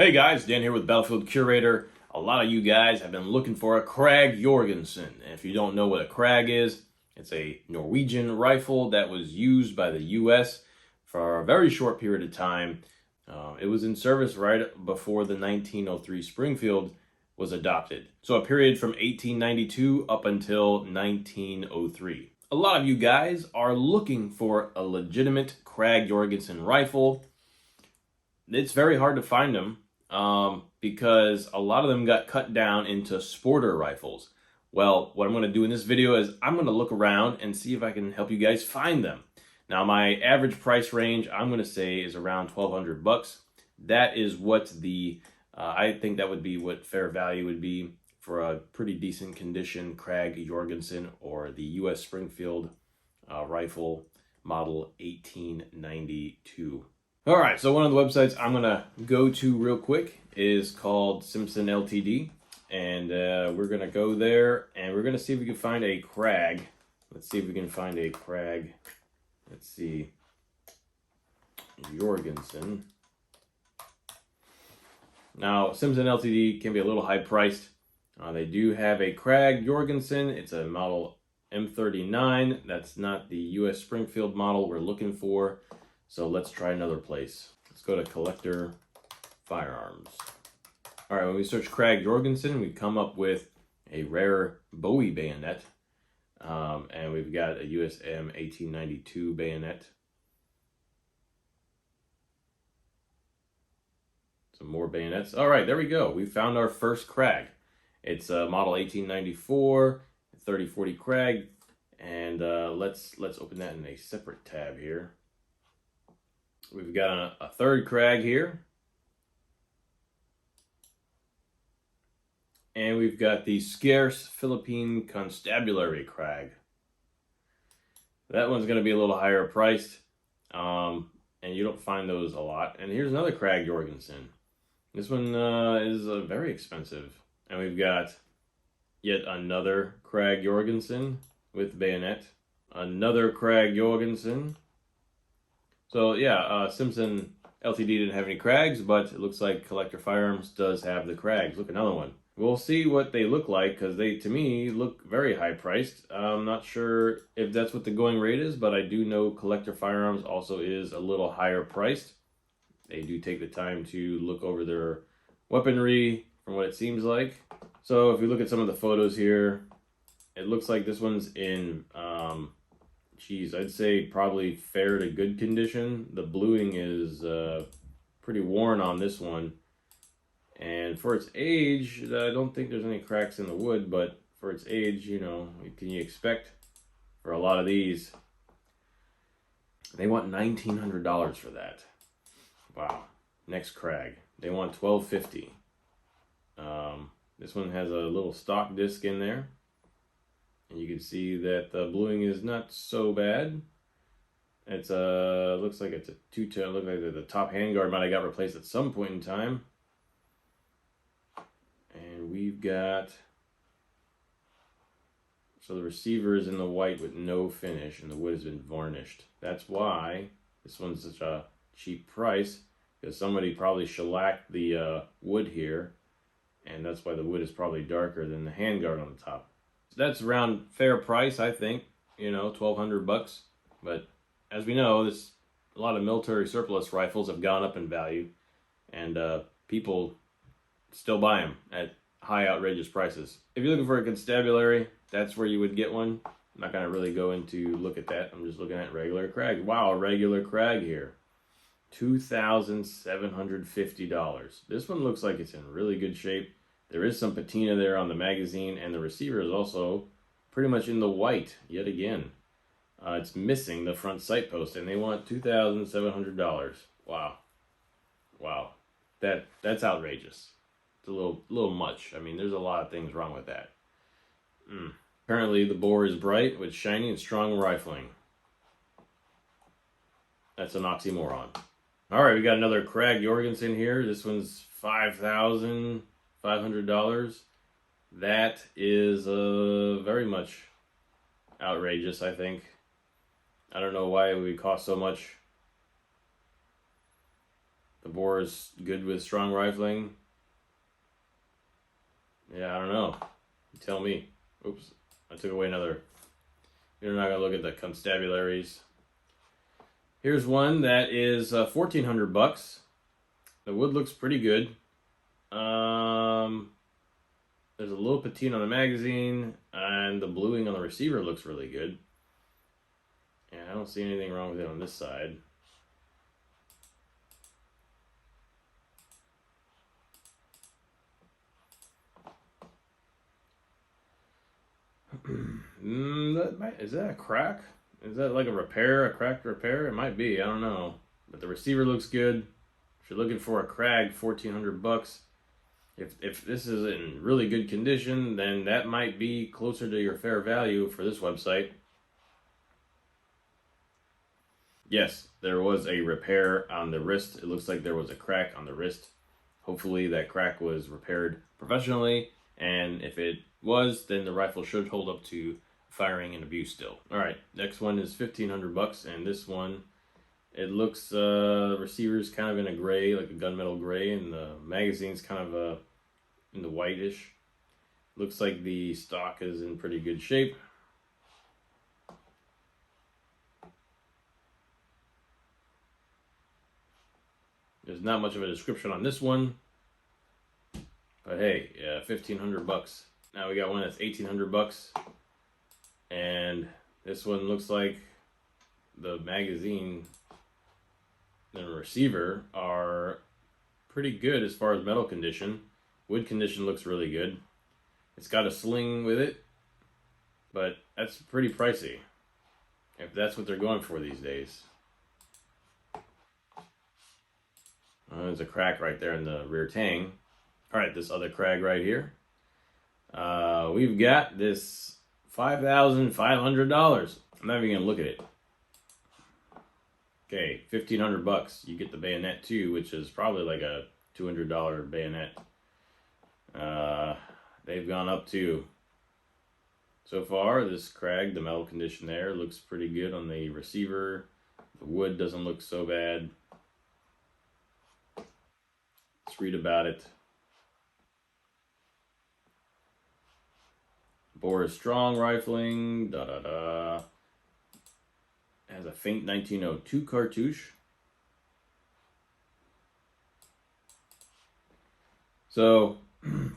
Hey guys, Dan here with Battlefield Curator. A lot of you guys have been looking for a Krag Jorgensen. And if you don't know what a Krag is, it's a Norwegian rifle that was used by the US for a very short period of time. It was in service right before the 1903 Springfield was adopted. So a period from 1892 up until 1903. A lot of you guys are looking for a legitimate Krag Jorgensen rifle. It's very hard to find them because a lot of them got cut down into sporter rifles. Well, what I'm going to do in this video is I'm going to look around and see if I can help you guys find them. Now, my average price range, I'm going to say, is around $1,200. That is what I think that would be what fair value would be for a pretty decent condition Krag Jorgensen or the US Springfield rifle model 1892. All right, so one of the websites I'm gonna go to real quick is called Simpson Ltd, and we're gonna go there and we're gonna see if we can find a Krag. Let's see if we can find a Krag. Let's see, Jorgensen. Now, Simpson Ltd can be a little high priced. They do have a Krag Jorgensen. It's a model M39. That's not the US Springfield model we're looking for. So let's try another place. Let's go to collector firearms. All right, when we search Krag Jorgensen, we come up with a rare Bowie bayonet. And we've got a USM 1892 bayonet. Some more bayonets. All right, there we go. We found our first Krag. It's a model 1894, 3040 Krag. And let's open that in a separate tab here. We've got a third Krag here. And we've got the scarce Philippine Constabulary Krag. That one's going to be a little higher priced. And you don't find those a lot. And here's another Krag Jorgensen. This one is very expensive. And we've got yet another Krag Jorgensen with bayonet. Another Krag Jorgensen. So yeah, Simpson Ltd didn't have any Krags, but it looks like Collector Firearms does have the Krags. Look, another one. We'll see what they look like, because they, to me, look very high priced. I'm not sure if that's what the going rate is, but I do know Collector Firearms also is a little higher priced. They do take the time to look over their weaponry, from what it seems like. So if we look at some of the photos here, it looks like this one's in I'd say probably fair to good condition. The bluing is pretty worn on this one. And for its age, I don't think there's any cracks in the wood, but for its age, you know, what can you expect for a lot of these? They want $1,900 for that. Wow. Next Krag. They want $1,250. This one has a little stock disc in there. And you can see that the bluing is not so bad. It's looks like it's a two-tone. Looks like the top handguard might have got replaced at some point in time. And we've got, so the receiver is in the white with no finish, and the wood has been varnished. That's why this one's such a cheap price, because somebody probably shellacked the wood here, and that's why the wood is probably darker than the handguard on the top. That's around fair price, I think, you know, $1,200. But as we know, a lot of military surplus rifles have gone up in value, and people still buy them at high, outrageous prices. If you're looking for a constabulary, that's where you would get one. I'm not going to really go into look at that. I'm just looking at regular Krag. Wow, a regular Krag here. $2,750. This one looks like it's in really good shape. There is some patina there on the magazine, and the receiver is also pretty much in the white yet again. It's missing the front sight post, and they want $2,700. Wow. Wow. That's outrageous. It's a little much. I mean, there's a lot of things wrong with that. Apparently, the bore is bright with shiny and strong rifling. That's an oxymoron. All right, we got another Krag Jorgensen here. This one's $5,500. That is very much outrageous, I think. I don't know why it would cost so much. The bore is good with strong rifling. Yeah, I don't know. You tell me. Oops, I took away another. You're not gonna look at the constabularies. Here's one that is 1,400 bucks. The wood looks pretty good. There's a little patina on the magazine, and the bluing on the receiver looks really good. Yeah, I don't see anything wrong with it on this side. Is that a crack? Is that like a repair, a cracked repair? It might be, I don't know. But the receiver looks good. If you're looking for a Krag, 1,400 bucks. If this is in really good condition, then that might be closer to your fair value for this website. Yes, there was a repair on the wrist. It looks like there was a crack on the wrist. Hopefully that crack was repaired professionally, and if it was, then the rifle should hold up to firing and abuse still. All right, next one is 1,500 bucks, and this one, it looks receiver's kind of in a gray, like a gunmetal gray, and the magazine's kind of in the whitish. Looks like the stock is in pretty good shape. There's not much of a description on this one, but hey, yeah, 1,500 bucks. Now we got one that's 1,800 bucks, and this one looks like the magazine and the receiver are pretty good as far as metal condition. Wood condition looks really good. It's got a sling with it, but that's pretty pricey if that's what they're going for these days. There's a crack right there in the rear tang. All right, this other Krag right here. We've got this $5,500. I'm not even gonna look at it. Okay, 1,500 bucks. You get the bayonet too, which is probably like a $200 bayonet. They've gone up too. So far, this Krag, the metal condition there, looks pretty good on the receiver. The wood doesn't look so bad. Let's read about it. Bore is strong rifling, It has a faint 1902 cartouche. So,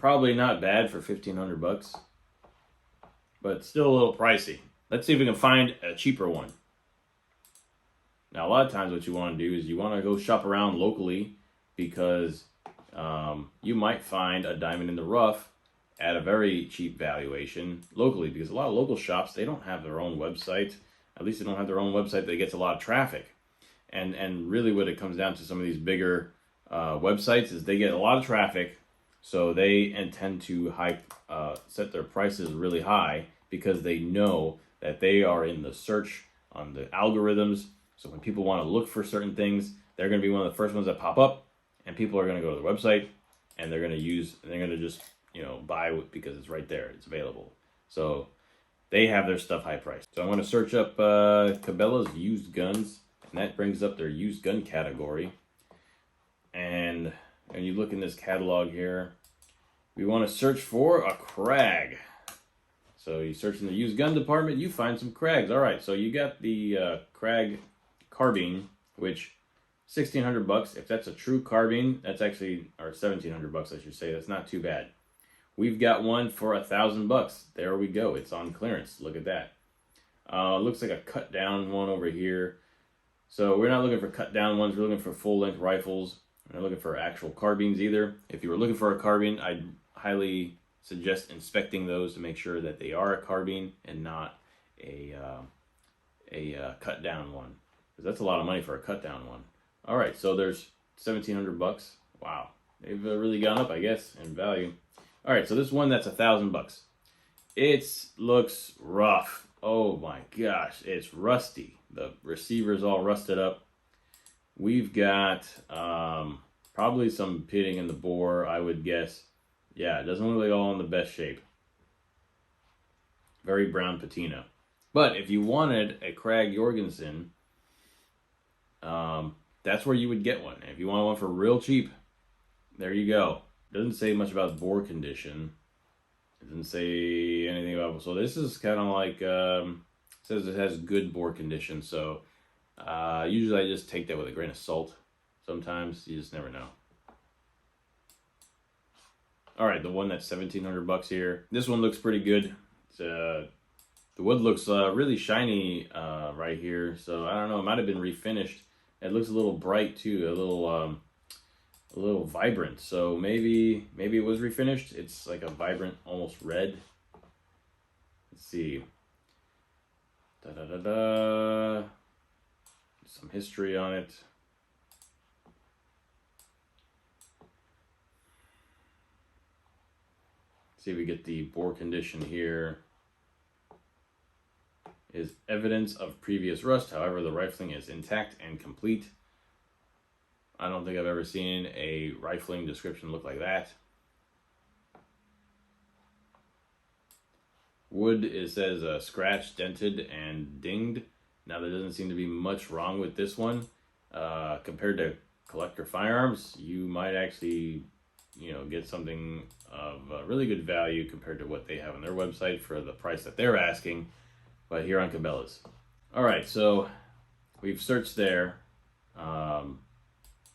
probably not bad for 1,500 bucks, but still a little pricey. Let's see if we can find a cheaper one. Now, a lot of times what you want to do is you want to go shop around locally, because you might find a diamond in the rough at a very cheap valuation locally, because a lot of local shops, they don't have their own website. At least they don't have their own website that gets a lot of traffic. And really what it comes down to, some of these bigger websites, is they get a lot of traffic, so they intend to set their prices really high, because they know that they are in the search on the algorithms. So when people want to look for certain things, they're going to be one of the first ones that pop up, and people are going to go to the website, and they're going to just, buy it because it's right there, it's available. So they have their stuff high priced. So I'm going to search up Cabela's used guns, and that brings up their used gun category. And when you look in this catalog here, we want to search for a Krag. So you search in the used gun department, you find some Krags. All right, so you got the Krag carbine, which 1,600 bucks. If that's a true carbine, that's actually, or 1,700 bucks, I should say. That's not too bad. We've got one for 1,000 bucks. There we go. It's on clearance. Look at that. Looks like a cut down one over here. So we're not looking for cut down ones. We're looking for full length rifles. We're not looking for actual carbines either. If you were looking for a carbine, I'd highly suggest inspecting those to make sure that they are a carbine and not a cut down one, because that's a lot of money for a cut down one. All right, so there's 1,700 bucks. Wow, they've really gone up, I guess, in value. All right, so this one that's 1,000 bucks. It looks rough. Oh my gosh, it's rusty. The receiver's all rusted up. We've got probably some pitting in the bore, I would guess. Yeah, it doesn't look like all in the best shape. Very brown patina. But if you wanted a Krag Jorgensen, that's where you would get one. If you want one for real cheap, there you go. Doesn't say much about bore condition. It doesn't say anything about, so this is kind of like, says it has good bore condition. So usually I just take that with a grain of salt. Sometimes you just never know. All right, the one that's $1,700 here. This one looks pretty good. It's, the wood looks really shiny right here. So I don't know, it might have been refinished. It looks a little bright too, a little vibrant. So maybe it was refinished. It's like a vibrant, almost red. Let's see. Some history on it. See if we get the bore condition here. Is evidence of previous rust. However, the rifling is intact and complete. I don't think I've ever seen a rifling description look like that. Wood, it says scratched, dented, and dinged. Now there doesn't seem to be much wrong with this one. Compared to collector firearms, you might actually, get something of really good value compared to what they have on their website for the price that they're asking. But here on Cabela's. All right, so we've searched there,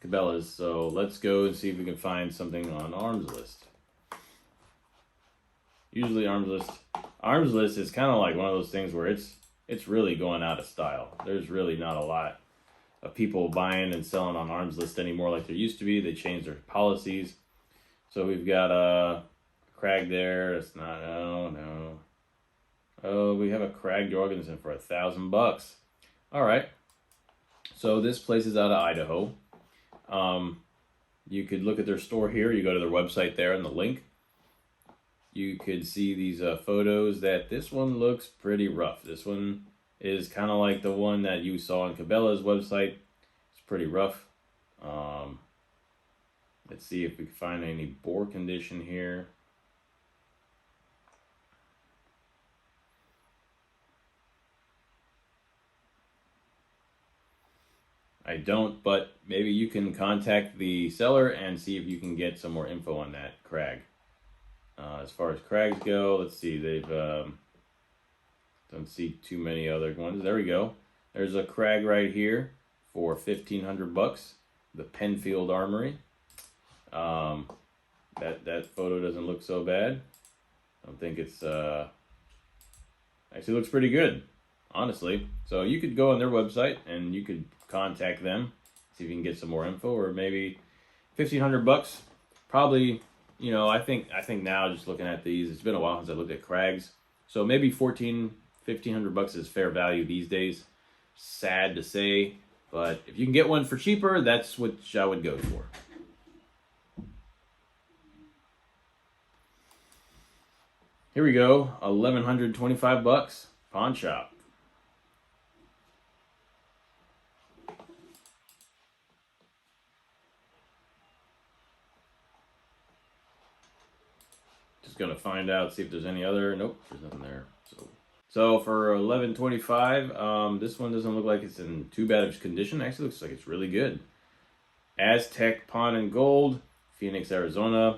Cabela's. So let's go and see if we can find something on Arms List. Usually Arms List is kind of like one of those things where it's really going out of style. There's really not a lot of people buying and selling on Arms List anymore like there used to be. They changed their policies. So we've got a Krag there. It's not, no. Oh, we have a Krag Jorgensen for $1,000. All right. So this place is out of Idaho. You could look at their store here. You go to their website there in the link. You could see these photos that this one looks pretty rough. This one is kind of like the one that you saw on Cabela's website. It's pretty rough. Let's see if we can find any bore condition here. I don't, but maybe you can contact the seller and see if you can get some more info on that Krag. As far as Krags go, let's see, they've don't see too many other ones. There we go. There's a Krag right here for $1,500. The Penfield Armory. That photo doesn't look so bad. I don't think it's actually looks pretty good, honestly. So you could go on their website and you could contact them, see if you can get some more info, or maybe $1,500. Probably, I think now just looking at these, it's been a while since I looked at Krags. So maybe $1,500 is fair value these days. Sad to say, but if you can get one for cheaper, that's what I would go for. Here we go, $1,125, pawn shop. Just gonna find out, see if there's any other. Nope, there's nothing there. So for $1,125, this one doesn't look like it's in too bad of condition. Actually, looks like it's really good. Aztec Pawn and Gold, Phoenix, Arizona.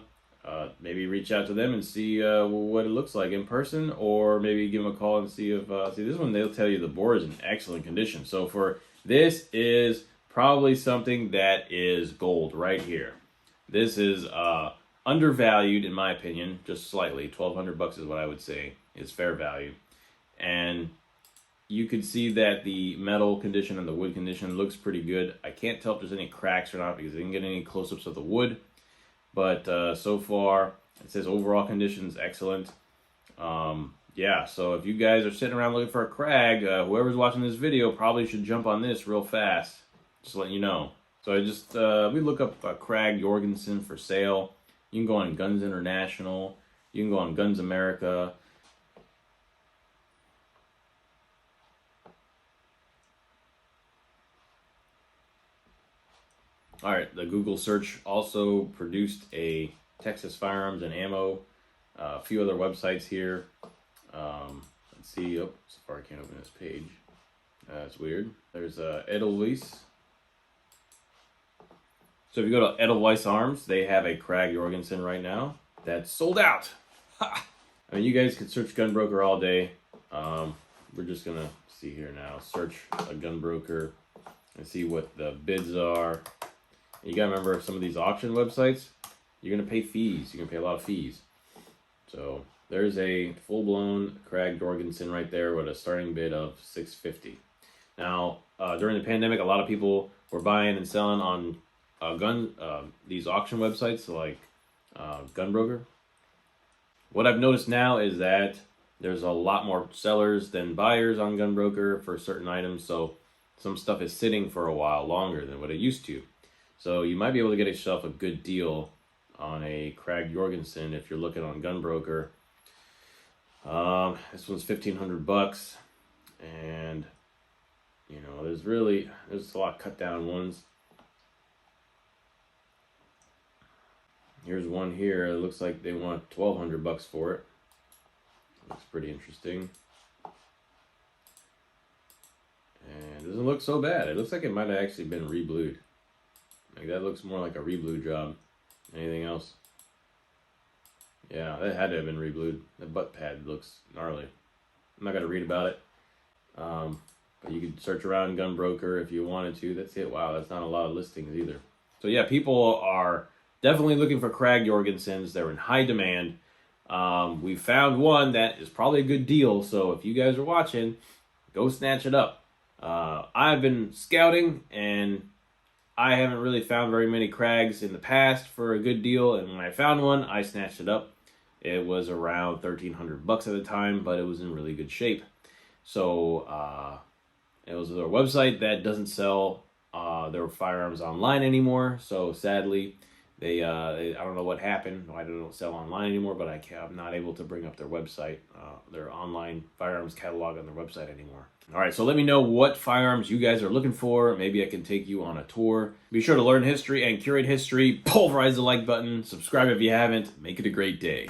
Maybe reach out to them and see what it looks like in person, or maybe give them a call and see if see this one. They'll tell you the bore is in excellent condition. So for this is probably something that is gold right here. This is undervalued in my opinion, just slightly. $1,200 is what I would say is fair value, and you could see that the metal condition and the wood condition looks pretty good. I can't tell if there's any cracks or not because I didn't get any close-ups of the wood. But so far, it says overall condition is excellent. Yeah, so if you guys are sitting around looking for a Krag, whoever's watching this video probably should jump on this real fast. Just letting you know. So I just, we look up Krag Jorgensen for sale. You can go on Guns International. You can go on Guns America. All right, the Google search also produced a Texas Firearms and Ammo, a few other websites here. Let's see, oh, Safari can't open this page. That's weird. There's Edelweiss. So if you go to Edelweiss Arms, they have a Krag Jorgensen right now that's sold out. Ha! I mean, you guys can search Gunbroker all day. We're just gonna see here now. Search a Gunbroker and see what the bids are. You gotta remember, some of these auction websites, you're gonna pay fees. You're gonna pay a lot of fees. So there's a full-blown Krag Jorgensen right there with a starting bid of $650. Now, during the pandemic, a lot of people were buying and selling on these auction websites like Gunbroker. What I've noticed now is that there's a lot more sellers than buyers on Gunbroker for certain items, so some stuff is sitting for a while longer than what it used to. So you might be able to get yourself a good deal on a Krag Jorgensen if you're looking on Gunbroker. This one's $1,500, and you know, there's a lot of cut down ones. Here's one here. It looks like they want $1,200 for it. Looks pretty interesting. And it doesn't look so bad. It looks like it might have actually been re-blued. Like, that looks more like a re-blue job. Anything else? Yeah, that had to have been re-blued. The butt pad looks gnarly. I'm not going to read about it. But you could search around Gunbroker if you wanted to. That's it. Wow, that's not a lot of listings either. So yeah, people are definitely looking for Krag Jorgensens. They're in high demand. We found one that is probably a good deal. So if you guys are watching, go snatch it up. I've been scouting, and I haven't really found very many Krags in the past for a good deal. And when I found one, I snatched it up. It was around $1,300 at the time, but it was in really good shape. So it was their website that doesn't sell their firearms online anymore. So sadly, they I don't know what happened. Why they don't sell online anymore, but I'm not able to bring up their website, their online firearms catalog on their website anymore. All right, so let me know what firearms you guys are looking for. Maybe I can take you on a tour. Be sure to learn history and curate history. Pulverize the like button. Subscribe if you haven't. Make it a great day.